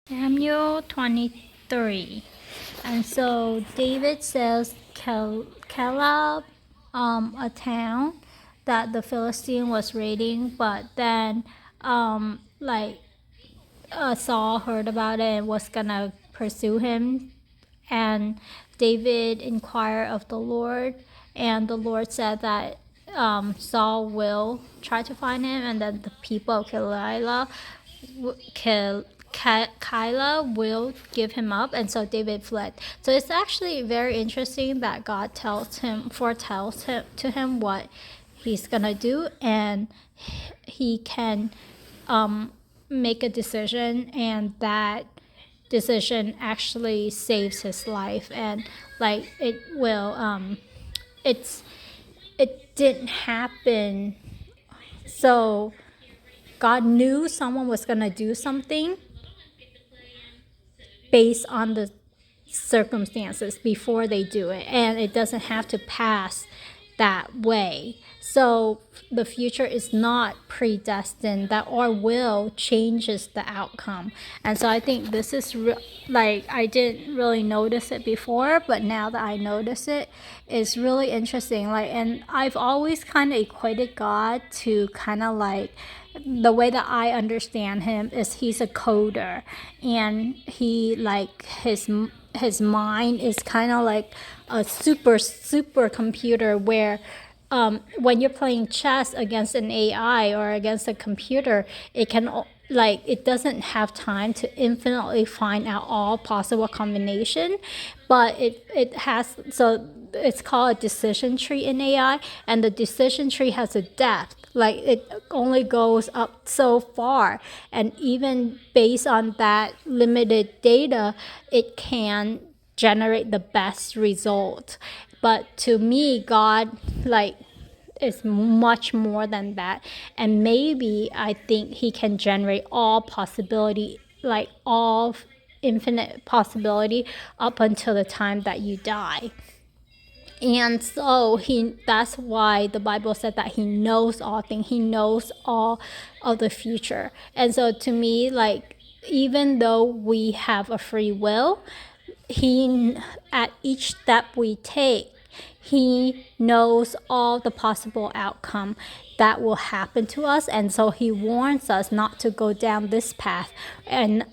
Samuel 23. And so David says Caleb, a town that the Philistine was raiding, but then Saul heard about it and was gonna pursue him. And David inquired of the Lord, and the Lord said that Saul will try to find him, and then the people of Keilah will give him up, and so David fled. So it's actually very interesting that God foretells to him what he's gonna do, and he can make a decision, and that decision actually saves his life. And it didn't happen. So God knew someone was gonna do something based on the circumstances before they do it, and it doesn't have to pass that way. So the future is not predestined, that our will changes the outcome. And so I think this is I didn't really notice it before, but now that I notice it, it's really interesting. And I've always kind of equated God to kind of the way that I understand him is he's a coder, and he his mind is kind of like a super computer, where when you're playing chess against an AI or against a computer, it doesn't have time to infinitely find out all possible combination, but it has. So it's called a decision tree in AI, and the decision tree has a depth. Like, it only goes up so far, and even based on that limited data, it can generate the best result. But to me, God is much more than that, and maybe I think he can generate all possibility, all infinite possibility, up until the time that you die. And so that's why the Bible said that he knows all things. He knows all of the future. And so to me, even though we have a free will, he, at each step we take, he knows all the possible outcome that will happen to us, and so he warns us not to go down this path and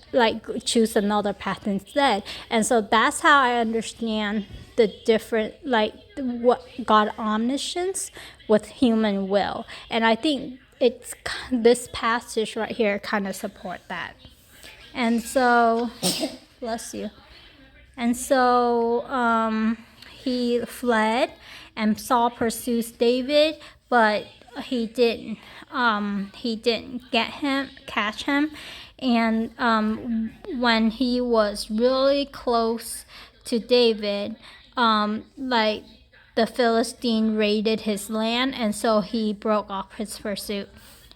choose another path instead. And so that's how I understand the different, what God omniscience with human will. And I think it's this passage right here kind of support that. And so bless you. And so he fled, and Saul pursues David, but he didn't catch him. And when he was really close to David, the Philistine raided his land, and so he broke off his pursuit.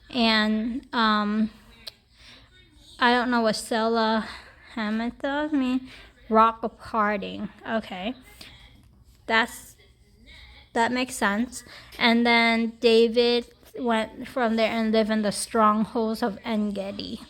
And I don't know what Selah Hamathah mean. Rock of parting. Okay, that makes sense. And then David went from there and lived in the strongholds of En Gedi.